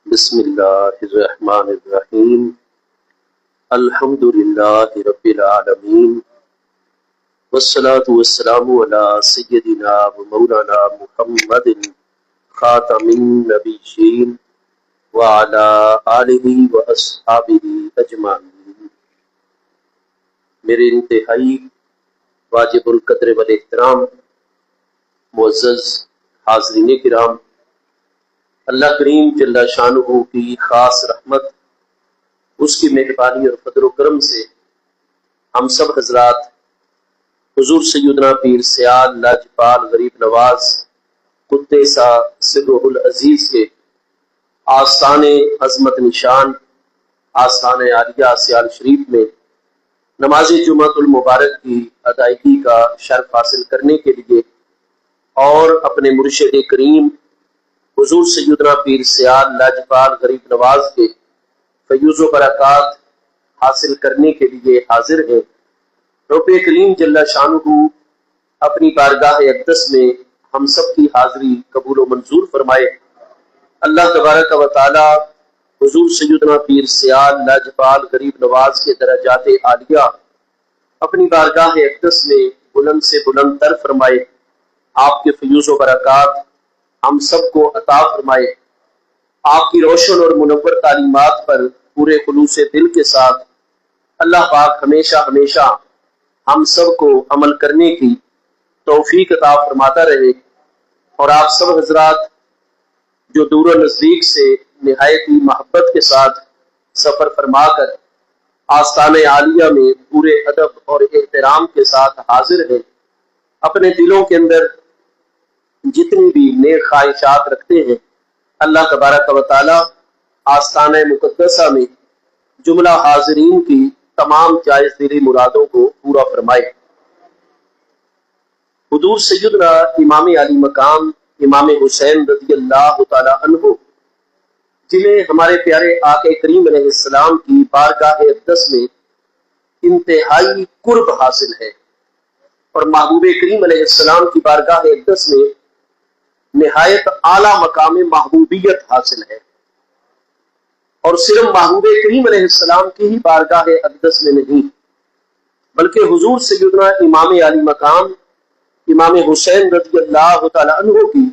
بسم اللہ الرحمن الرحیم الحمد للہ رب العالمین والصلاة والسلام علی سیدنا و مولانا محمد خاتم النبیین وعلی آلہ و اصحابہ اجمعین۔ میرے انتہائی واجب القدر والاحترام معزز حاضرین کرام، اللہ کریم جل شانہ کی خاص رحمت، اس کی مہربانی اور فضل و کرم سے ہم سب حضرات حضور سیدنا پیر سیال لاجپال غریب نواز قدس سرہ العزیز کے آستان عظمت نشان آستان عالیہ سیال شریف میں نماز جمعۃ المبارک کی ادائیگی کا شرف حاصل کرنے کے لیے اور اپنے مرشد کریم حضور سیدنا پیر سیال لاجپال غریب نواز کے فیوز و برکات حاصل کرنے کے لیے حاضر ہیں۔ رب کریم جل شانہ اپنی بارگاہ اقدس میں ہم سب کی حاضری قبول و منظور فرمائے۔ اللہ تبارک و تعالی حضور سیدنا پیر سیال لاجپال غریب نواز کے درجات عالیہ اپنی بارگاہ اقدس میں بلند سے بلند تر فرمائے، آپ کے فیوز و برکات ہم سب کو عطا فرمائے، آپ کی روشن اور منور تعلیمات پر پورے خلوص دل کے ساتھ اللہ پاک ہمیشہ ہمیشہ ہم سب کو عمل کرنے کی توفیق عطا فرماتا رہے، اور آپ سب حضرات جو دور و نزدیک سے نہایت ہی محبت کے ساتھ سفر فرما کر آستان عالیہ میں پورے ادب اور احترام کے ساتھ حاضر ہیں، اپنے دلوں کے اندر جتنی بھی نیک خواہشات رکھتے ہیں، اللہ تبارک و تعالی آستانہ مقدسہ میں جملہ حاضرین کی تمام جائز دلی مرادوں کو پورا فرمائے۔ حضور سیدنا امام علی مقام امام حسین رضی اللہ تعالی عنہ، جنہیں ہمارے پیارے آقا کریم علیہ السلام کی بارگاہ اقدس میں انتہائی قرب حاصل ہے، اور محبوب کریم علیہ السلام کی بارگاہ اقدس میں نہایت اعلیٰ مقام محبوبیت حاصل ہے، اور صرف محبوب کریم علیہ السلام کی ہی بارگاہ اقدس میں نہیں بلکہ حضور سیدنا امام علی مقام امام حسین رضی اللہ تعالی عنہ کی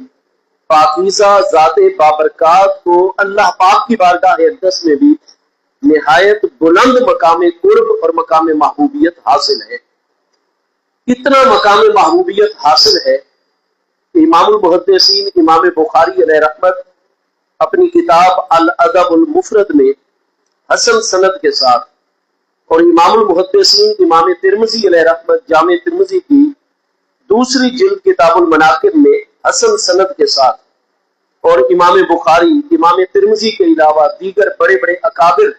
پاکیزہ ذات بابرکات کو اللہ پاک کی بارگاہ اقدس میں بھی نہایت بلند مقام قرب اور مقام محبوبیت حاصل ہے۔ اتنا مقام محبوبیت حاصل ہے، امام المحدثین امام بخاری علیہ رحمت اپنی کتاب الادب المفرد میں حسن سند کے ساتھ، اور امام المحدثین امام ترمذی علیہ رحمت جامع ترمذی کی دوسری جلد کتاب المناقب میں حسن سند کے ساتھ، اور امام بخاری امام ترمذی کے علاوہ دیگر بڑے بڑے اکابر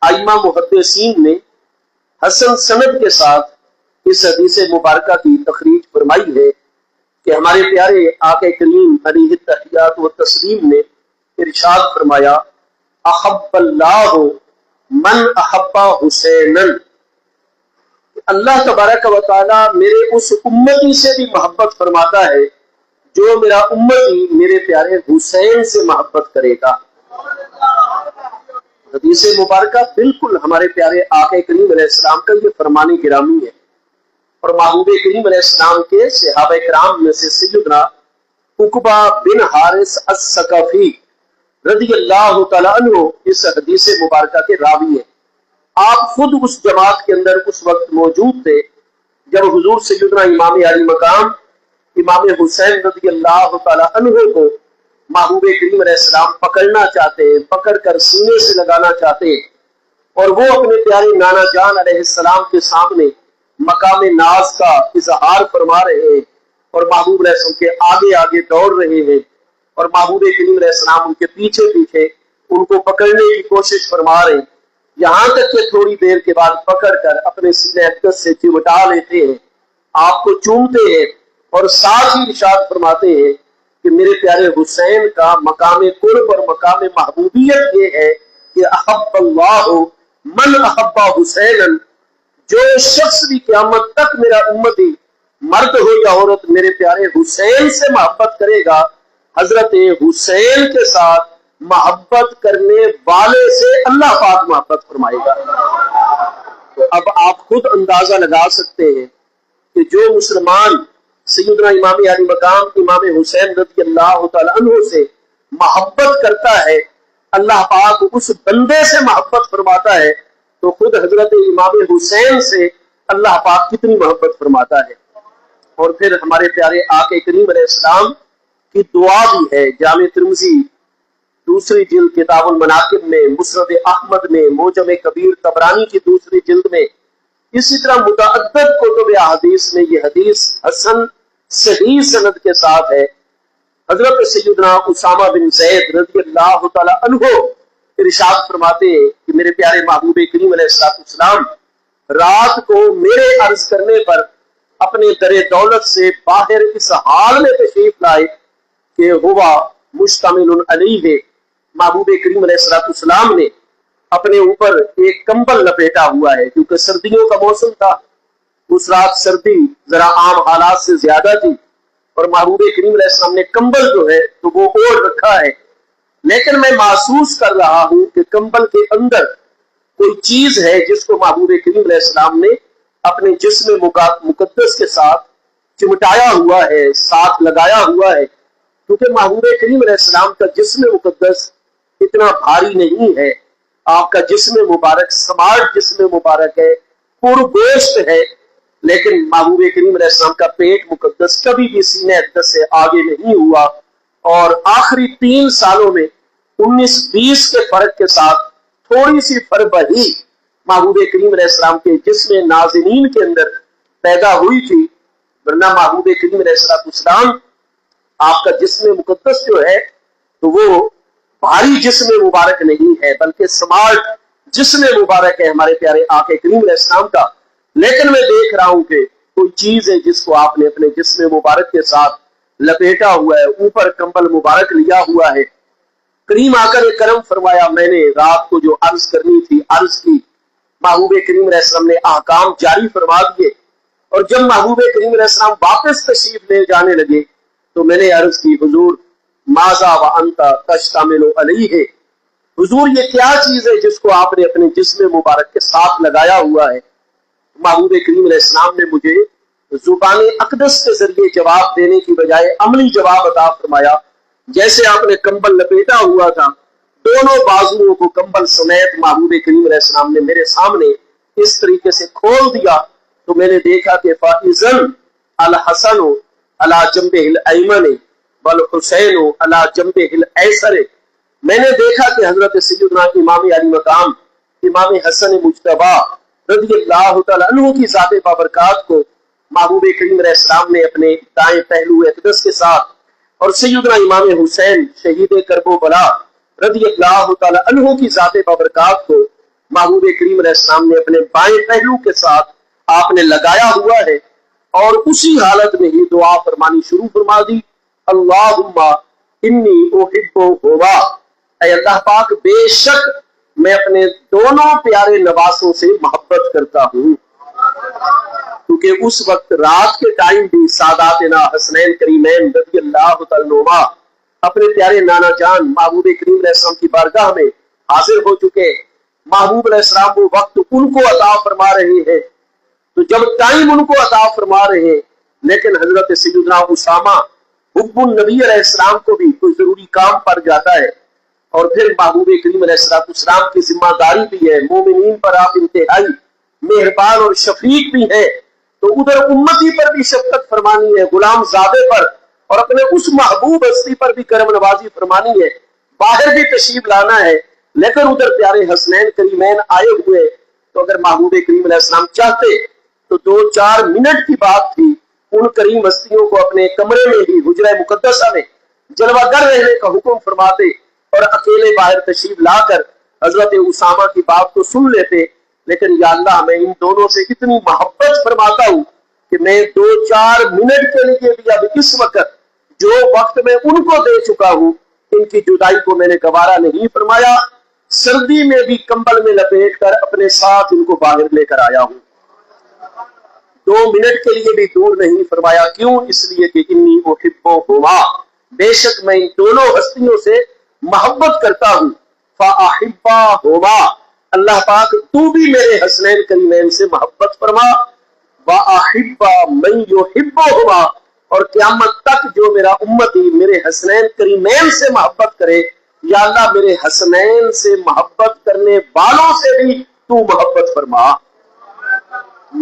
ائمہ محدثین نے حسن سند کے ساتھ اس حدیث مبارکہ کی تخریج فرمائی ہے کہ ہمارے پیارے آقا کریم علیہ التحیات و تسلیم نے ارشاد فرمایا، احب اللہ من احب حسینا، اللہ تبارک و تعالی میرے اس امتی سے بھی محبت فرماتا ہے جو میرا امتی میرے پیارے حسین سے محبت کرے گا۔ حدیث مبارکہ بالکل ہمارے پیارے آقا کریم علیہ السلام کا یہ فرمان گرامی ہے، اور محبوب کریم علیہ السلام کے صحابہ کرام میں سے سیدنا عقبہ بن حارث الثقفی رضی اللہ تعالی عنہ اس حدیث مبارکہ کے راوی ہیں۔ آپ خود اس جماعت کے اندر اس وقت موجود تھے جب حضور سیدنا امام علی مقام امام حسین رضی اللہ تعالی عنہ کو محبوب کریم علیہ السلام پکڑنا چاہتے ہیں، پکڑ کر سینے سے لگانا چاہتے ہیں، اور وہ اپنے پیارے نانا جان علیہ السلام کے سامنے مقام ناز کا اظہار فرما رہے ہیں، اور محبوب علیہ السلام کے آگے آگے دوڑ رہے ہیں، اور محبوب کریم علیہ السلام ان کے پیچھے پیچھے ان کو پکڑنے کی کوشش فرما رہے ہیں، یہاں تک کہ تھوڑی دیر کے بعد پکڑ کر اپنے سینے اقدس سے چمٹا لیتے ہیں، آپ کو چومتے ہیں، اور ساتھ ہی ارشاد فرماتے ہیں کہ میرے پیارے حسین کا مقام قرب اور مقام محبوبیت یہ ہے کہ احب اللہ من احب حسینا، جو شخص بھی قیامت تک میرا امتی مرد ہو یا عورت میرے پیارے حسین سے محبت کرے گا، حضرت حسین کے ساتھ محبت کرنے والے سے اللہ پاک محبت فرمائے گا۔ تو اب آپ خود اندازہ لگا سکتے ہیں کہ جو مسلمان سیدنا امام علی مقام امام حسین رضی اللہ تعالی عنہ سے محبت کرتا ہے، اللہ پاک اس بندے سے محبت فرماتا ہے، تو خود حضرت امام حسین سے اللہ پاک کتنی محبت فرماتا ہے۔ اور پھر ہمارے پیارے آقا کریم علیہ السلام کی دعا بھی ہے، جامع ترمذی دوسری جلد کتاب المناقب میں، مسند احمد میں، موجم کبیر طبرانی کی دوسری جلد میں، اسی طرح متعدد کتب احادیث میں یہ حدیث حسن صحیح سند کے ساتھ ہے۔ حضرت سیدنا اسامہ بن زید رضی اللہ تعالی عنہ ارشاد فرماتے ہیں کہ میرے پیارے محبوب کریم علیہ السلام رات کو میرے عرض کرنے پر اپنے در دولت سے باہر اس حال میں تشریف لائے کہ ہوا مشتمل علیہ، محبوب کریم علیہ السلام نے اپنے اوپر ایک کمبل لپیٹا ہوا ہے، کیونکہ سردیوں کا موسم تھا، اس رات سردی ذرا عام حالات سے زیادہ تھی، اور محبوب کریم علیہ السلام نے کمبل جو ہے تو وہ اوڑھ رکھا ہے، لیکن میں محسوس کر رہا ہوں کہ کمبل کے اندر کوئی چیز ہے جس کو محبوب کریم علیہ السلام نے اپنے جسم مقدس کے ساتھ چمٹایا ہوا ہے، ساتھ لگایا ہوا ہے، کیونکہ محبوب کریم علیہ السلام کا جسم مقدس اتنا بھاری نہیں ہے، آپ کا جسم مبارک سمارٹ جسم مبارک ہے، پرگوشت ہے، لیکن محبوب کریم علیہ السلام کا پیٹ مقدس کبھی بھی سینہ اقدس سے آگے نہیں ہوا، اور آخری 3 سالوں میں 19-20 کے فرق کے ساتھ تھوڑی سی فربہی محبوب کریم علیہ السلام کے جسم نازنین کے اندر پیدا ہوئی تھی، ورنہ محبوب کریم علیہ السلام آپ کا جسم مقدس جو ہے تو وہ بھاری جسم مبارک نہیں ہے، بلکہ سمارٹ جسم مبارک ہے ہمارے پیارے آقا کریم علیہ السلام کا، لیکن میں دیکھ رہا ہوں کہ کوئی چیز ہے جس کو آپ نے اپنے جسم مبارک کے ساتھ لپیٹا ہوا ہے، اوپر کمبل مبارک لیا ہوا ہے۔ کریم آقا نے کرم فرمایا، میں نے رات کو جو عرض کرنی تھی عرض کی، محبوب کریم علیہ السلام نے احکام جاری فرما دیے، اور جب محبوب کریم علیہ السلام واپس تشریف لے جانے لگے تو میں نے عرض کی، حضور ماذا وانت تشتمل علیہ، حضور یہ کیا چیز ہے جس کو آپ نے اپنے جسم مبارک کے ساتھ لگایا ہوا ہے؟ محبوب کریم علیہ السلام نے مجھے زبان اقدس کے ذریعے جواب دینے کی بجائے عملی جواب عطا فرمایا، جیسے آپ نے کمبل لپیٹا ہوا تھا، دونوں بازوؤں کو کمبل سمیت محبوب کریم علیہ السلام نے میرے سامنے اس طریقے سے کھول دیا، تو میں نے دیکھا کہ فَإِذَنْ الْحَسَنُ عَلَى جَنْبِهِ الْأَيْمَنِ وَالْحُسَيْنُ عَلَى جَنْبِهِ الْأَيْسَرِ، میں نے دیکھا کہ حضرت سیدنا امام علی مقام امام حسن مجتبی رضی اللہ تعالی عنہ کی ذات بابرکات کو محبوب کریم علیہ السلام نے اپنے دائیں پہلو اقدس کے ساتھ، اور سیدنا امام حسین شہید کرب و بلا رضی اللہ تعالی عنہ کی ذات بابرکات کو محبوب کریم علیہ السلام نے اپنے بائیں پہلو کے ساتھ آپ نے لگایا ہوا ہے، اور اسی حالت میں ہی دعا فرمانی شروع فرما دی، اللہم انی احبہما، اے اللہ پاک بے شک میں اپنے دونوں پیارے نواسوں سے محبت کرتا ہوں، کیونکہ اس وقت رات کے ٹائم بھی ساداتنا حسنین کریمین رضی اللہ تعالی عنہما اپنے پیارے نانا جان محبوب کریم علیہ السلام کی بارگاہ میں حاضر ہو چکے، محبوب علیہ السلام وہ وقت ان کو عطا فرما رہے ہیں، تو جب ٹائم ان کو عطا فرما رہے ہیں، لیکن حضرت سیدنا اسامہ حب النبی علیہ السلام کو بھی کوئی ضروری کام پڑ جاتا ہے، اور پھر محبوب کریم علیہ السلام کی ذمہ داری بھی ہے، مومنین پر آپ انتہائی مہربان اور شفیق بھی ہیں، تو ادھر امتی پر بھی شفقت فرمانی ہے، غلام زادے پر اور اپنے اس محبوب ہستی پر بھی کرم نوازی فرمانی ہے، باہر بھی تشریف لانا ہے، لیکن ادھر پیارے حسنین کریمین آئے ہوئے، تو اگر محبوب کریم علیہ السلام چاہتے تو 2-4 منٹ کی بات تھی، ان کریم ہستیوں کو اپنے کمرے میں ہی حجرہ مقدسہ میں جلوہ گر رہنے کا حکم فرماتے، اور اکیلے باہر تشریف لا کر حضرت اسامہ کی بات کو سن لیتے، لیکن یا اللہ میں ان دونوں سے اتنی محبت فرماتا ہوں کہ میں 2-4 منٹ کے لیے بھی اب اس وقت جو وقت میں ان کو دے چکا ہوں، ان کی جدائی کو میں نے گوارا نہیں فرمایا، سردی میں بھی کمبل میں لپیٹ کر اپنے ساتھ ان کو باہر لے کر آیا ہوں، 2 منٹ کے لیے بھی دور نہیں فرمایا، کیوں؟ اس لیے کہ انی احبہما، بے شک میں ان دونوں ہستیوں سے محبت کرتا ہوں فاحبہما، اللہ پاک تو بھی میرے حسنین کریمین سے محبت فرما، واحب من یحبہما، اور قیامت تک جو میرا امتی میرے حسنین کریمین سے محبت کرے، یا اللہ میرے حسنین سے محبت کرنے والوں سے بھی تو محبت فرما۔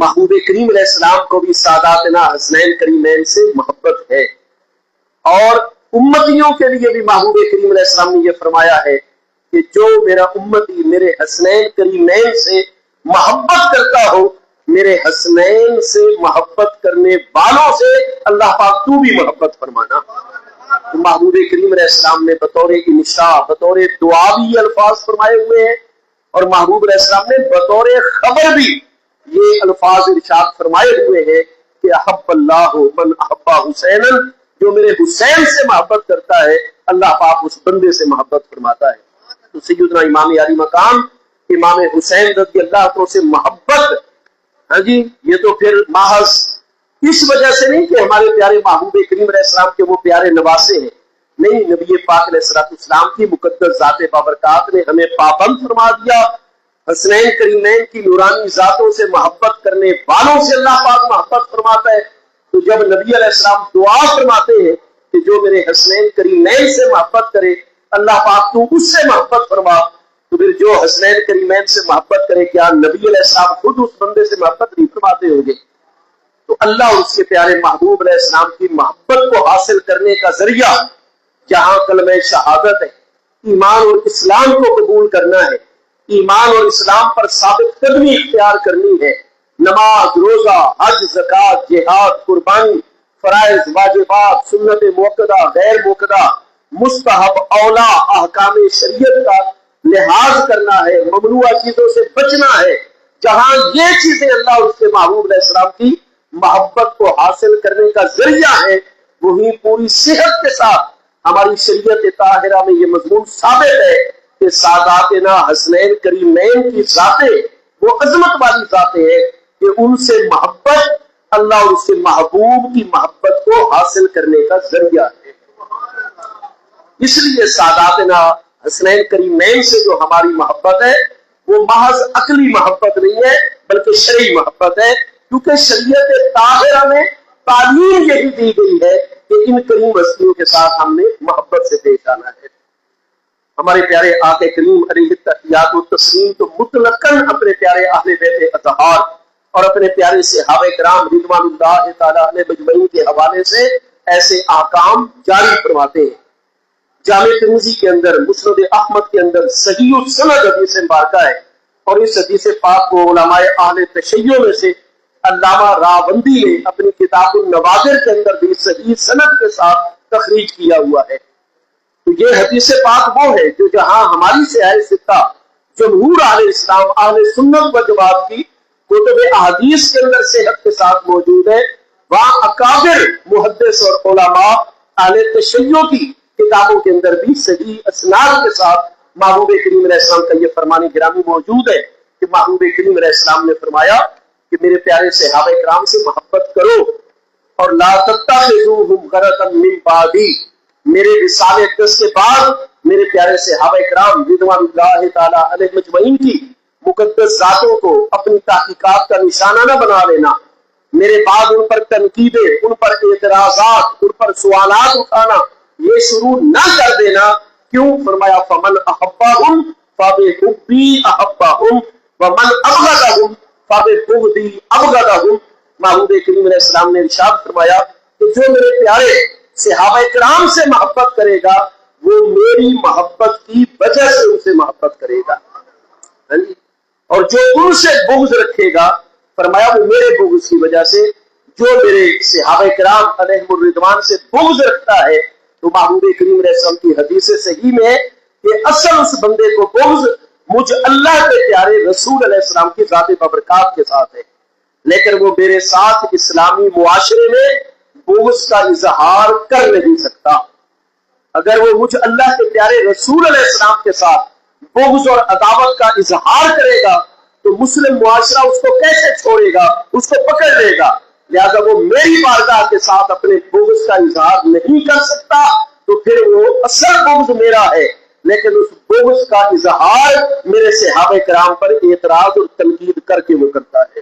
محبوب کریم علیہ السلام کو بھی ساداتنا حسنین کریمین سے محبت ہے، اور امتیوں کے لیے بھی محبوب کریم علیہ السلام نے یہ فرمایا ہے کہ جو میرا امتی میرے حسنین کریمین سے محبت کرتا ہو، میرے حسنین سے محبت کرنے والوں سے اللہ پاک تو بھی محبت فرمانا۔ محبوب کریم علیہ السلام نے بطور انشاء، بطور دعا بھی یہ الفاظ فرمائے ہوئے ہیں، اور محبوب علیہ السلام نے بطور خبر بھی یہ الفاظ ارشاد فرمائے ہوئے ہیں کہ احب اللہ من احب حسین، جو میرے حسین سے محبت کرتا ہے اللہ پاک اس بندے سے محبت فرماتا ہے۔ تو سیدنا امام علی مقام امام حسین رضی اللہ عنہ سے محبت، ہاں جی، یہ تو پھر محض اس وجہ سے نہیں کہ ہمارے پیارے محبوب کریم علیہ السلام کے وہ پیارے نواسے ہیں، نہیں، نبی پاک علیہ السلام کی مقدس ذات بابرکات نے ہمیں پابند فرما دیا۔ حسنین کریمین کی نورانی ذاتوں سے محبت کرنے والوں سے اللہ پاک محبت فرماتا ہے۔ تو جب نبی علیہ السلام دعا فرماتے ہیں کہ جو میرے حسنین کریمین سے محبت کرے اللہ پاک تو اس سے محبت فرما، تو پھر جو حسنین کریمین سے محبت کرے کیا نبی علیہ السلام خود اس بندے سے محبت نہیں فرماتے ہوں گے؟ تو اللہ اور اس کے پیارے محبوب علیہ السلام کی محبت کو حاصل کرنے کا ذریعہ جہاں کلمہ شہادت ہے، ایمان اور اسلام کو قبول کرنا ہے، ایمان اور اسلام پر ثابت قدمی اختیار کرنی ہے، نماز، روزہ، حج، زکوٰۃ، جہاد، قربانی، فرائض، واجبات، سنت موقدہ، غیر موقدہ، مستحب، اولا، احکام شریعت کا لحاظ کرنا ہے، ممنوعہ چیزوں سے بچنا ہے۔ جہاں یہ چیزیں اللہ اور اس کے محبوب علیہ السلام کی محبت کو حاصل کرنے کا ذریعہ ہے، وہیں پوری صحت کے ساتھ ہماری شریعت طاہرہ میں یہ مضمون ثابت ہے کہ ساداتنا حسنین کریمین کی ذاتیں وہ عظمت والی ذاتیں ہیں کہ ان سے محبت اللہ اور اس کے محبوب کی محبت کو حاصل کرنے کا ذریعہ ہے۔ اس لیے ساداتنا حسنین کریمین سے جو ہماری محبت ہے وہ محض عقلی محبت نہیں ہے بلکہ شرعی محبت ہے، کیونکہ شریعت طاہرہ میں تعلیم یہی دی گئی ہے کہ ان کریم ہستیوں کے ساتھ ہم نے محبت سے پیش آنا ہے۔ ہمارے پیارے آقا کریم علیہ التحیات و تسلیم تو مطلقاً اپنے پیارے اہل بیت اطہار اور اپنے پیارے صحابہ کرام رضوان اللہ تعالی علیہ مجمعین کے حوالے سے ایسے احکام جاری فرماتے ہیں۔ جامع ترمذی کے اندر، مسند احمد کے اندر صحیح السند حدیث مبارکہ ہے، اور اس حدیث پاک کو علماء اہل تشیع میں سے علامہ راوندی نے اپنی کتاب النوادر کے اندر بھی صحیح سند کے ساتھ تخریج کیا ہوا ہے۔ تو یہ حدیث پاک وہ ہے جو جہاں ہماری سیاہ ستہ جمہور اہل اسلام اہل سنت و جماعت کی کتب احادیث کے اندر صحت کے ساتھ موجود ہے، وہاں اکابر محدث اور علماء اہل تشیع کی کتابوں کے اندر بھی صحیح اسناد کے ساتھ محبوب کریم علیہ السلام کا یہ فرمان گرامی موجود ہے کہ محبوب کریم علیہ السلام نے فرمایا کہ میرے پیارے صحابہ کرام سے محبت کرو، اور لا تتخذوہم غرضا من بعدی، میرے وصال اقدس کے بعد میرے پیارے صحابہ کرام رضوان اللہ تعالی علیہ مجمعین کی مقدس ذاتوں کو اپنی تحقیقات کا نشانہ نہ بنا لینا، میرے بعد ان پر تنقیدیں، ان پر اعتراضات، ان پر سوالات اٹھانا یہ شروع نہ کر دینا۔ کیوں؟ فرمایا فمن احبہم فبحبی احبہم ومن ابغضہم فببغضی ابغضہم۔ محبوب کریم علیہ السلام نے ارشاد فرمایا کہ جو میرے پیارے صحابہ کرام سے محبت کرے گا وہ میری محبت کی وجہ سے ان سے محبت کرے گا، اور جو ان سے بغض رکھے گا فرمایا وہ میرے بغض کی وجہ سے، جو میرے صحابہ کرام علیہم الرضوان سے بغض رکھتا ہے تو محبوب کریم علیہ السلام کی حدیث صحیح میں کہ اصل اس بندے کو بغض مجھ اللہ کے پیارے رسول علیہ السلام کی ذات بابرکات کے ساتھ ہے، لیکن وہ میرے ساتھ اسلامی معاشرے میں بغض کا اظہار کر نہیں سکتا۔ اگر وہ مجھ اللہ کے پیارے رسول علیہ السلام کے ساتھ بغض اور عداوت کا اظہار کرے گا تو مسلم معاشرہ اس کو کیسے چھوڑے گا، اس کو پکڑ لے گا، لہذا وہ میری بارگاہ کے ساتھ اپنے بغض کا اظہار نہیں کر سکتا، تو پھر وہ اصل بغض میرا ہے، لیکن اس بغض کا اظہار میرے صحابہ کرام پر اعتراض اور تنقید کر کے وہ کرتا ہے۔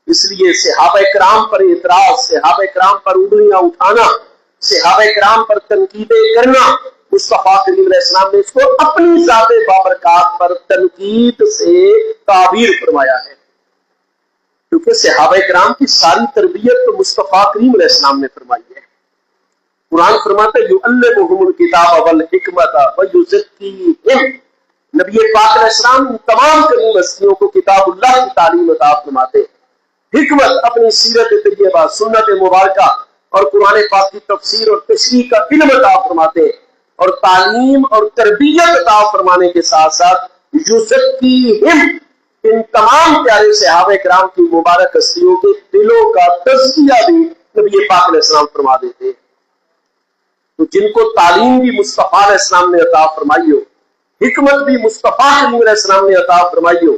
اس لیے صحابہ کرام پر اعتراض، صحابہ کرام پر انگلیاں اٹھانا، صحابہ کرام پر تنقیدیں کرنا، مصطفیٰ کریم علیہ السلام نے اس کو اپنی ذات بابرکات پر تنقید سے تعبیر فرمایا ہے، کیونکہ صحابہ کرام کی ساری تربیت تو مصطفیٰ کریم علیہ السلام نے فرمائی ہے۔ قرآن فرماتا ہے یعلمہم الکتاب والحکمت ویزکیہم، نبی پاک علیہ السلام ان تمام کریم ہستیوں کو کتاب اللہ کی تعلیم عطا فرماتے، حکمت اپنی سیرت طیبہ، سنت مبارکہ اور قرآن پاک کی تفسیر اور تشریح کا علم عطا فرماتے، اور تعلیم اور تربیت عطا فرمانے کے ساتھ ساتھ یزکیہم، ان تمام پیارے صحابہ کرام کی مبارک ہستیوں کے دلوں کا تزکیہ بھی نبی پاک علیہ السلام فرما دیتے۔ تو جن کو تعلیم بھی مصطفیٰ علیہ السلام نے عطا فرمائی ہو، حکمت بھی مصطفیٰ علیہ السلام نے عطا فرمائی ہو،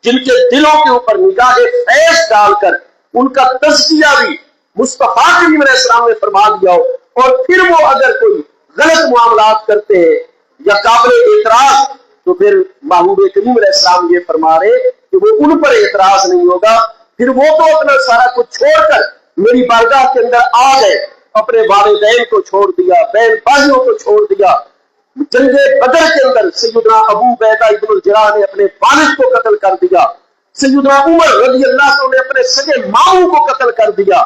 جن کے دلوں کے اوپر نگاہ فیض ڈال کر ان کا تزکیہ بھی مصطفیٰ علیہ السلام نے فرما دیا ہو، اور پھر وہ اگر کوئی غلط معاملات کرتے ہیں یا قابل اعتراض، تو پھر محبوب کریم علیہ السلام یہ فرما رہے کہ وہ ان پر اعتراض نہیں ہوگا، پھر وہ تو اپنا سارا کچھ چھوڑ کر میری بارگاہ کے اندر آ گئے، اپنے والدین کو چھوڑ دیا، بہن بھائیوں کو چھوڑ دیا۔ جنگ بدر کے اندر سیدنا ابو عبیدہ ابن الجراح نے اپنے والد کو قتل کر دیا، سیدنا عمر رضی اللہ عنہ نے اپنے سگے ماموں کو قتل کر دیا،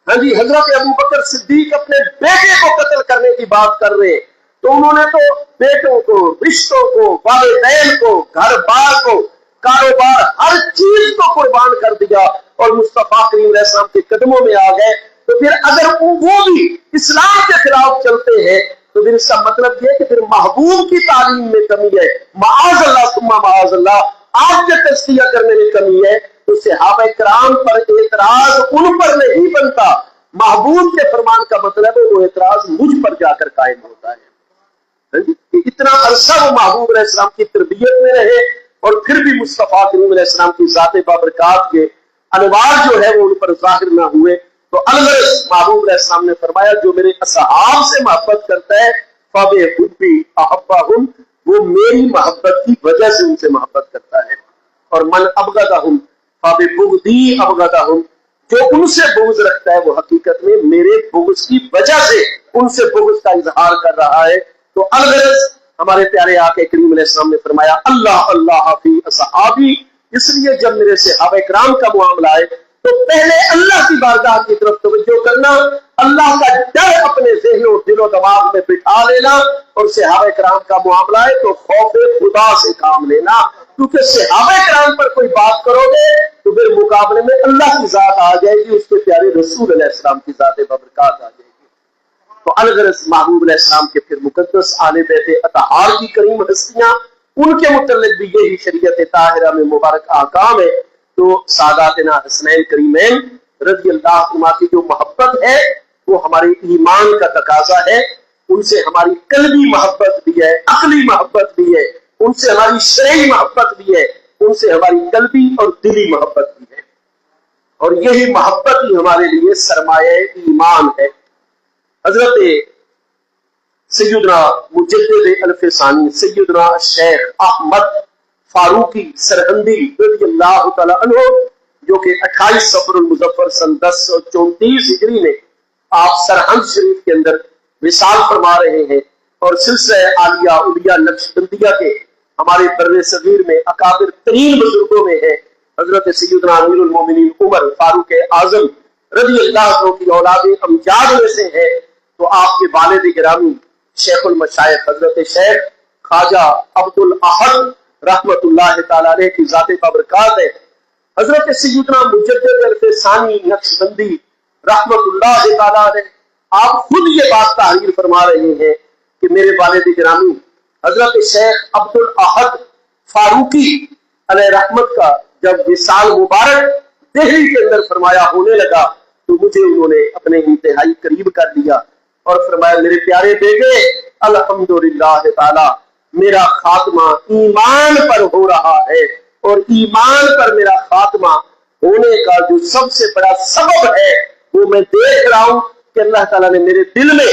ہاں جی، حضرت ابو بکر صدیق اپنے بیٹے کو قتل کرنے کی بات کر رہے، تو انہوں نے تو بیٹوں کو، رشتوں کو، والدین کو، گھر بار کو، کاروبار، ہر چیز کو قربان کر دیا اور مصطفیٰ کریم علیہ السلام کے قدموں میں آ گئے۔ تو پھر اگر وہ بھی اسلام کے خلاف چلتے ہیں تو پھر اس کا مطلب یہ کہ پھر محبوب کی تعلیم میں کمی ہے، معاذ اللہ ثم معاذ اللہ، آپ کے تزکیہ کرنے میں کمی ہے۔ تو صحابہ کرام پر اعتراض ان پر نہیں بنتا، محبوب کے فرمان کا مطلب ہے وہ اعتراض مجھ پر جا کر قائم ہوتا ہے۔ اتنا عرصہ وہ محبوب علیہ السلام کی تربیت میں رہے، اور پھر بھی مصطفیٰ کریم علیہ السلام کی ذات بابرکات کے انوار جو ہے وہ ان پر ظاہر نہ ہوئے۔ تو الغرض محبوب علیہ السلام نے فرمایا جو میرے اصحاب سے محبت کرتا ہے فَبِحُبِّ أَحَبَّهُمْ، وہ میری محبت کی وجہ سے ان سے محبت کرتا ہے، اور من أَبْغَضَهُمْ فَبِبُغْضِي أَبْغَضَهُمْ، جو ان سے بغض رکھتا ہے وہ حقیقت میں میرے بغض کی وجہ سے ان سے بغض کا اظہار کر رہا ہے۔ تو الغرض ہمارے پیارے آقا کریم علیہ السلام نے فرمایا اللہ اللہ فی اصحابی، اس لیے جب میرے صحابہ کرام کا معاملہ آئے تو پہلے اللہ کی بارگاہ کی طرف توجہ کرنا، اللہ کا ڈر اپنے ذہن و دل و دماغ میں بٹھا لینا، اور صحابہ کرام کا معاملہ ہے تو خوف خدا سے کام لینا، کیونکہ صحابہ کرام پر کوئی بات کرو گے تو پھر مقابلے میں اللہ کی ذات آ جائے گی، اس کے پیارے رسول علیہ السلام کی ذات بابرکات آ جائے گی۔ تو الغرض محبوب علیہ السلام کے پھر مقدس آل بیت اطہار کی کریم ہستیاں، ان کے متعلق بھی یہی شریعت طاہرہ میں مبارک احکام ہے۔ تو ساداتنا حسنین کریمین رضی اللہ عنہ کی جو محبت ہے وہ ہمارے ایمان کا تقاضا ہے، ان سے ہماری قلبی محبت بھی ہے، عقلی محبت بھی ہے، ان سے ہماری شرعی محبت بھی ہے، ان سے ہماری قلبی اور دلی محبت بھی ہے، اور یہی محبت ہی ہمارے لیے سرمایہ ایمان ہے۔ حضرت سیدنا مجدد الفسانی سیدنا شیخ احمد فاروقی سرہندی رضی اللہ تعالی عنہ، جو کہ 28 صفر المظفر سن 1034 ہجری میں آپ سرہند شریف کے اندر وصال فرما رہے ہیں، اور سلسلہ عالیہ اولیاء نقشبندیہ کے ہمارے بر صغیر میں اکابر ترین بزرگوں میں ہے حضرت سیدنا امیر المومنین عمر فاروق اعظم رضی اللہ عنہ کی اولاد امجاد میں سے ہے۔ تو آپ کے والد گرامی شیخ المشائخ حضرت شیخ خواجہ عبد الاحد رحمت اللہ تعالی علیہ کی ذات بابرکات ہے۔ حضرت سیدنا مجدد الفسانی نقشبندی رحمت اللہ تعالی علیہ آپ خود یہ بات تحریر فرما رہے ہیں کہ میرے والد گرامی حضرت شیخ عبد الاحد فاروقی علیہ رحمت کا جب وصال مبارک دہلی کے اندر فرمایا ہونے لگا تو مجھے انہوں نے اپنے انتہائی قریب کر لیا اور فرمایا میرے پیارے بیٹے الحمدللہ تعالی میرا خاتمہ ایمان پر ہو رہا ہے، اور ایمان پر میرا خاتمہ ہونے کا جو سب سے بڑا سبب ہے وہ میں دیکھ رہا ہوں کہ اللہ تعالیٰ نے میرے دل میں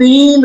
3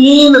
3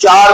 4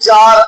4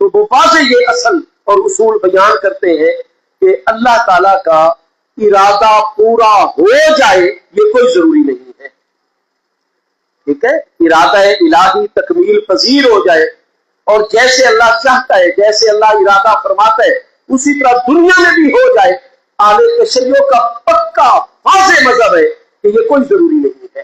تو وہ واضح یہ اصل اور اصول بیان کرتے ہیں کہ اللہ تعالیٰ کا ارادہ پورا ہو جائے یہ کوئی ضروری نہیں ہے. ٹھیک ہے، ارادہ الہی تکمیل پذیر ہو جائے اور جیسے اللہ چاہتا ہے، جیسے اللہ ارادہ فرماتا ہے اسی طرح دنیا میں بھی ہو جائے. اہل تشیع کا پکا واضح مذہب ہے کہ یہ کوئی ضروری نہیں ہے.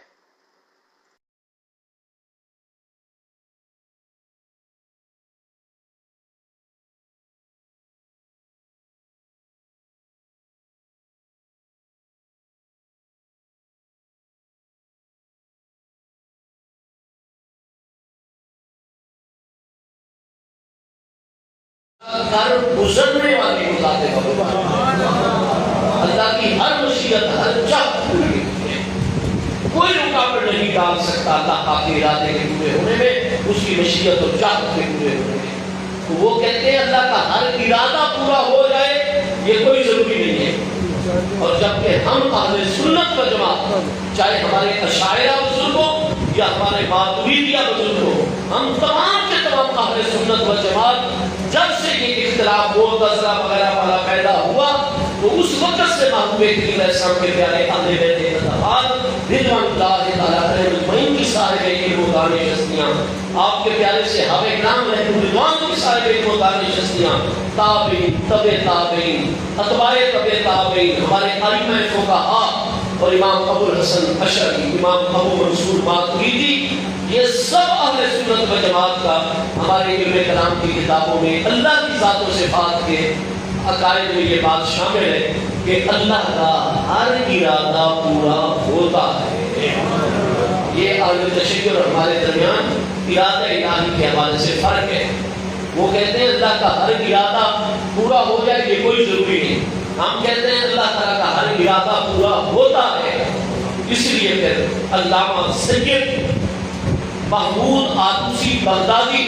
ہر گزرنے والی مخاطب اللہ کی ہر مشیت ہر چاہت پوری ہے. کوئی رکاوٹ نہیں ڈال سکتا اللہ پاک کے ارادے کے پورے ہونے میں، اس کی مشیت اور چاہت کے پورے ہونے میں. تو وہ کہتے ہیں اللہ کا ہر ارادہ پورا ہو جائے یہ کوئی ضروری نہیں ہے. اور جبکہ ہم اہل سنت و جماعت، چاہے ہمارے اشاعرہ بزرگ ہو یا ہمارے ماتریدیہ بزرگ ہو، ہم تمام کے تمام اہل سنت و جماعت جب سے یہ اختلاف معتزلہ وغیرہ والا پیدا ہوا تو اس وقت سے محبوب کریم علیہ السلام کے پیارے اہل بیت اطہار رضوان اللہ تعالیٰ علیہم اجمعین کی صاحب علم و دانش ہستیاں، آپ کے پیارے صحابہ کرام علیہم رضوان کی صاحب علم و دانش ہستیاں، تابعین، تبع تابعین، اتباع تبع تابعین، ہمارے ائمہ فقہاء اور امام ابو الحسن اشعری، امام ابو منصور ماتریدی، یہ سب اہل سنت و جماعت کا ہمارے علم کلام کی کتابوں میں اللہ کی ذات و صفات کے عقائد میں یہ بات شامل ہے کہ اللہ کا ہر ارادہ پورا ہوتا ہے. یہ اہل تشیع اور ہمارے درمیان ارادہ الہی کے حوالے سے فرق ہے. وہ کہتے ہیں اللہ کا ہر ارادہ پورا ہو جائے یہ کوئی ضروری نہیں. ہم کہتے ہیں اللہ تعالیٰ کا ہر ارادہ پورا ہوتا ہے. اس لیے پھر علامہ سید محمود آلوسی بغدادی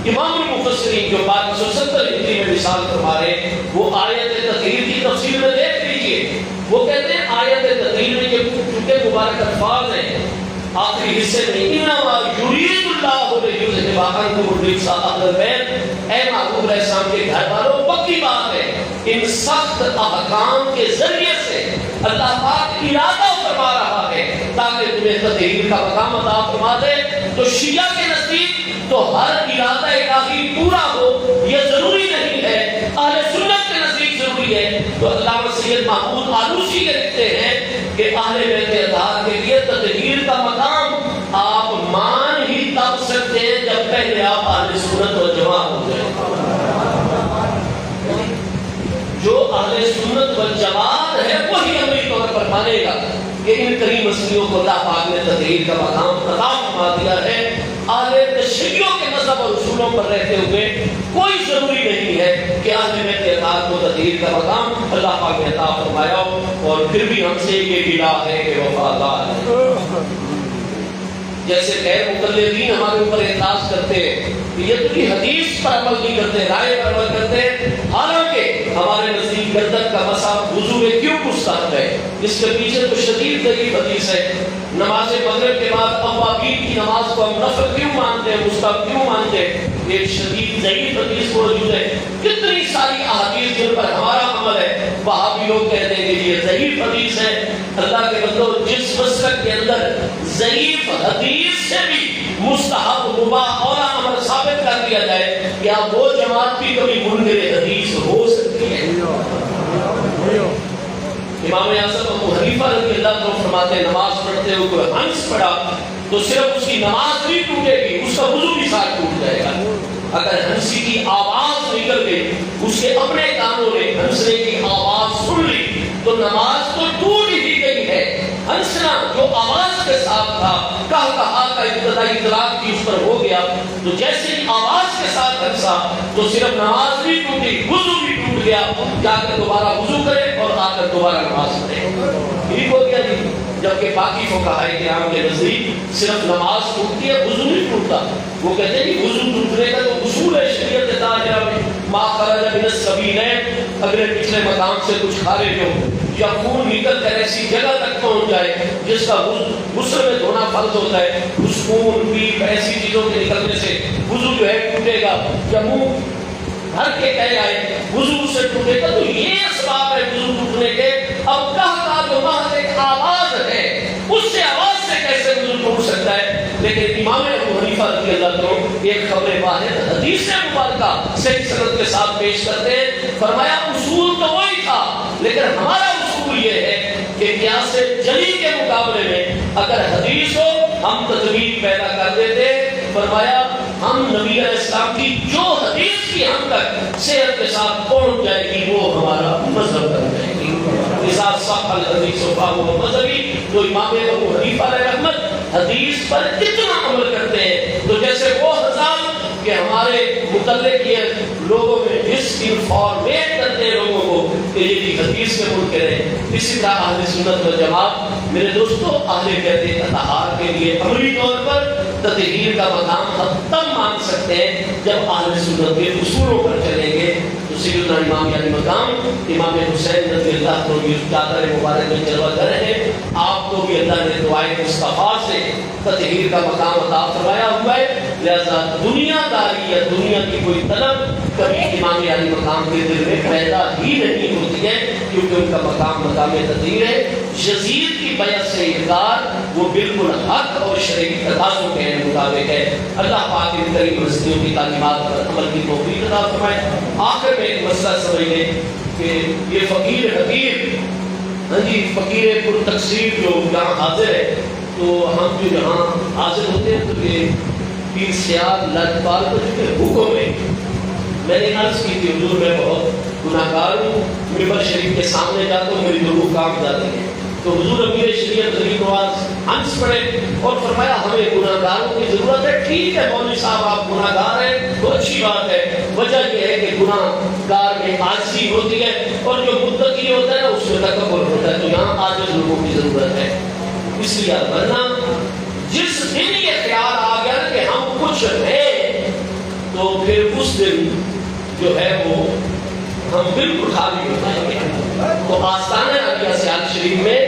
امام المفسرین جو 1270 ہجری میں مثال فرما رہے ہیں، وہ آیت تطہیر کی تفسیر میں دیکھ لیجئے. وہ کہتے ہیں آیت تطہیر میں یہ چونکہ مبارک الفاظ ہیں آخری حصے میں، انما یرید اللہ لیذھب عنکم الرجس اہل البیت، اے محبوب علیہ السلام کے گھر والوں پکی بات ہے ان سخت احکام کے ذریعے سے اللہ پاک ارادہ فرما رہا ہے تاکہ تمہیں تطہیر کا مقام عطا فرما دے. تو شیعہ کے نزدیک تو ہر ارادہ الہی پورا ہو یہ ضروری نہیں ہے، اہل سنت کے نزدیک ضروری ہے. تو علامہ سید محمود آلوسی کے لکھتے ہیں کہ اہل بیت اطہار کے لیے تطہیر کا مقام آپ مان ہی تب سکتے ہیں جب پہلے آپ اہل سنت و جماعت ہو جائیں. جو اہل سنت و جماعت ہے وہی عملی طور پر مانے گا کہ ان کریم ہستیوں کو اللہ پاک نے تطہیر کا مقام عطا فرما دیا ہے. اہل تشیع کے مذہب اور اصولوں پر رہتے ہوئے کوئی ضروری نہیں ہے کہ اہل بیت اطہار کو تطہیر کا مقام اللہ پاک نے عطا فرمایا ہو. اور پھر بھی ہم سے یہ گلا ہے کہ وفادار ہے. جیسے غیر مقلدین ہمارے اوپر اعتراض کرتے ہیں کہ یہ تو حدیث پر عمل نہیں کرتے، رائے پر عمل کرتے ہیں، حالانکہ ہمارے نزدیک گردن کا مسح وضو میں کیوں مستحب ہے؟ اس کے پیچھے تو شدید ضعیف حدیث ہے. نماز مغرب کے بعد اوابین کی نماز کو ہم نفل کیوں مانتے ہیں، مستحب کیوں مانتے ہیں؟ ایک شدید ضعیف حدیث موجود ہے. کتنی ساری احادیث جن پر ہمارا عمل ہے وہابی لوگ کہتے ہیں کہ یہ ضعیف حدیث ہے. اللہ کے بندو، جس مسلک کے اندر ضعیف حدیث سے بھی مستحب مباح اور عمل ثابت کر دیا جائے، کیا وہ جماعت بھی کبھی منکر حدیث ہو سکتی ہے؟ امام اعظم ابو حنیفہ رضی اللہ عنہ فرماتے ہیں نماز پڑھتے ہوئے کوئی ہنس پڑا تو صرف اس کی نماز نہیں ٹوٹے گی، اس کا وضو بھی ساتھ ٹوٹ جائے گا. اگر ہنسی کی آواز نکل گئی، اس کے اپنے کانوں نے ہنسنے کی آواز سن لی تو نماز تو ٹوٹ ہی گئی ہے. ہنسنا جو آواز کے ساتھ تھا، کہا کا ابتدائی اطلاق بھی اس پر ہو گیا، تو جیسے ہی آواز کے ساتھ ہنسا تو صرف نماز بھی ٹوٹی، وضو بھی ٹوٹ گیا. جا کر دوبارہ وضو کرے اور آ کر دوبارہ نماز پڑھے. ٹھیک ہو گیا جی. جبکہ باقی فقہاء کرام کے نزدیک صرف نماز ٹوٹتی ہے، وضو نہیں ٹوٹتا. وہ کہتے ہیں کہ وضو ٹوٹنے کا تو اصول ہے شریعت طاہرہ میں، ما خرج من السبیلین، اگلے پچھلے مقام سے کچھ خارج ہو یا خون نکل کر ایسی جگہ تک پہنچ جائے جس کا غسل میں دھونا فرض ہوتا ہے، اس خون پیپ ایسی چیزوں کے نکلنے سے وضو جو ہے ٹوٹے گا، یا منہ بھر کے کہہ آئے وضو سے ٹوٹے گا، تو یہ اسباب ہے وضو ٹوٹنے کے۔ اب کہا جو محض ایک آواز ہے، اس سے آواز سے کیسے وضو ٹوٹ سکتا ہے؟ لیکن امام ابو حنیفہ رضی اللہ عنہ ایک خبر واحد حدیث مبارکہ صحیح سند کے ساتھ پیش کرتے ہیں، فرمایا اصول تو وہی تھا لیکن ہمارا اصول یہ ہے کہ قیاس جلی کے مقابلے میں اگر حدیث ہو ہم تجوید پیدا کر دیتے۔ فرمایا ہم نبی علیہ السلام کی جو حدیث کی ہم تک صحت کے ساتھ پہنچ جائے گی وہ ہمارا مذہب بن جائے گی۔ اذا صح الحدیث فهو مذہبی، تو امام ابو حنیفہ علیہ رحمت حدیث پر اتنا عمل کرتے ہیں، تو جیسے وہ حضرات کہ ہمارے متعلق یہ لوگوں میں جس انفارمیٹ کرتے ہیں لوگوں کو کہ یہ حدیث کے منکر ہیں، اسی طرح اہل سنت والجماعت میرے دوستوں اہل بیت اطہار کے لیے عملی طور پر تطہیر کا مقام ہم تب مان سکتے ہیں جب اہل سنت کے اصولوں پر چلیں گے۔ تو سیدنا امام یعنی مقام امام حسین رضی اللہ عنہ کی چادر مبارک میں جلوہ گر ہے، آپ کو بھی اللہ نے دعائے مصطفیٰ سے تطہیر کا مقام عطا فرمایا ہوا ہے، لہذا دنیا داری یا دنیا کی کوئی طلب کبھی امام علی مقام کے دل میں پیدا ہی نہیں ہوتی ہے، کیونکہ ان کا مقام مقام تطہیر ہے۔ یزید کی بیعت سے انکار وہ بالکل حق اور شرعی تقاضوں کے مطابق ہے۔ اللہ پاک ان کریم ہستیوں کی تعلیمات پر عمل کی توفیق عطا فرمائے۔ آخر میں ایک مسئلہ سمجھ لیں کہ یہ فقیر حقیر، ہاں جی فقیر پر تقسیم جو یہاں حاضر ہے، تو ہم جو یہاں حاضر ہوتے ہیں تو یہ پیر سیاد لاجپال کا جو حکم ہے، میں نے عرض کی تھی حضور میں بہت گناہ گار ہوں، ممبر شریف کے سامنے جاتا ہوں میری روح کانپ جاتی ہے، تو حضور امیر شریعت غریب نواز ہنس پڑے اور فرمایا ہمیں گناہ گاروں کی ضرورت ہے۔ ٹھیک ہے مولوی صاحب آپ گناہ گار ہیں تو اچھی بات ہے، وجہ یہ ہے کہ گناہ گار میں عاجزی ہوتی ہے اور جو متقی ہوتا ہے اس میں تکبر ہوتا ہے، تو یہاں عاجز لوگوں کی ضرورت ہے۔ اس لیے ورنہ جس دن یہ خیال آ گیا کہ ہم کچھ ہیں تو پھر اس دن جو ہے وہ ہم بالکل خالی ہو جائیں گے۔ تو آستانہ عالیہ سیال شریف میں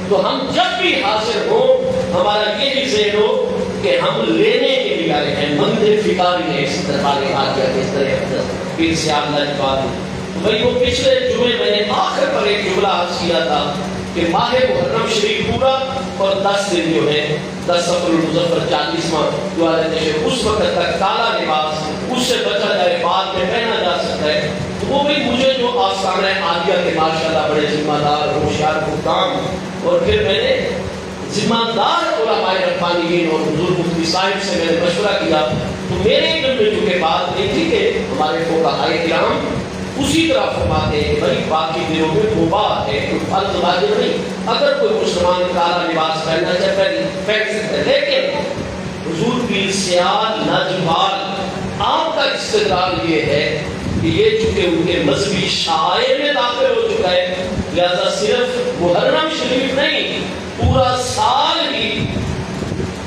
تو ہم جب بھی حاضر ہوں ہمارا یہی ذہن ہو کہ ہم لینے کے لیے آئے ہیں، مندر فکاری ہے اس طرح کے عالیہ کے اس طرح پھر سیال لاجپال بھائی وہ پچھلے جمعے میں نے آخر پر ایک جملہ عرض کیا تھا کہ ماہ محرم شریف پورا اور 10 دن جو ہے 10 صفر المظفر 40واں جو اس وقت تک کالا لباس اس سے بچا جائے، بعد میں پہنا جا سکتا ہے، تو وہ بھی مجھے جو آستانہ عالیہ کے ماشاءاللہ بڑے ذمہ دار ہوشیار حکام اور پھر میں نے ذمہ دار علماء ربانیین اور حضور مفتی صاحب سے میں نے مشورہ کیا، تو میرے دل میں چونکہ بات نہیں تھی کہ ہمارے فقہائے کرام اسی طرح فرماتے ہیں بھائی باقی دنوں میں مباح ہے، کوئی فرض واجب نہیں، اگر کوئی مسلمان کالا لباس پہننا چاہتا ہے پہن سکتا ہے، لیکن حضور پیر سیاد لاجپال آپ کا استدلال یہ ہے کہ یہ چونکہ ان کے مذہبی شعائر میں داخل ہو چکا ہے، لہذا صرف محرم شریف نہیں پورا سال ہی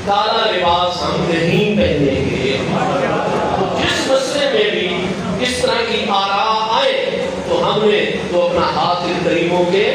کالا لباس ہم نہیں پہنیں گے۔ جس مسئلے میں بھی اس طرح کی آراء آئے تو ہم نے تو اپنا ہاتھ ان کریموں کے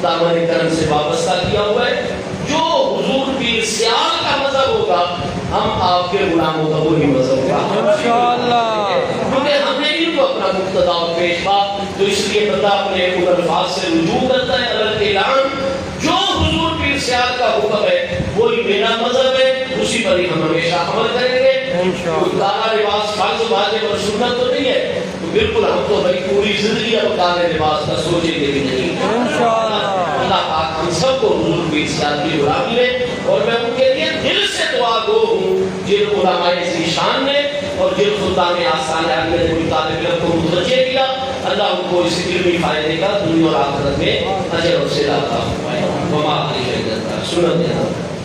دامن کرم سے وابستہ کیا ہوا ہے، جو حضور پیر سیال کا مذہب ہوگا ہم آپ کے غلاموں کا وہی مذہب ہوگا انشاءاللہ، کیونکہ ہم نے ان کو اپنا مقتدا اور پیشوا، تو اس لیے بندہ اپنے ان الفاظ سے رجوع کرتا ہے الگ اعلان جو حضور پیر سیال کا حکم ہے وہی میرا مذہب ہے، اسی پر ہی ہم ہمیشہ عمل کریں گے۔ کوئی کالا لباس فرض واجب اور سنت تو نہیں ہے، تو بالکل ہم تو بھائی پوری زندگی اب کالے لباس کا سوچیں گے بھی نہیں۔ اللہ پاک ہم سب کو حضور پیر سیال کی غلامی لے، اور میں ان کے لیے دل سے دعا گو ہوں جن علماء ذیشان نے اور جن خدام آستانہ عالیہ نے طالب علم کو متوجہ کیا، اللہ ان کو اس علمی فائدے کا دنیا اور آخرت میں اجر اور صلہ عطا فرمائے۔ وما علیہ سنت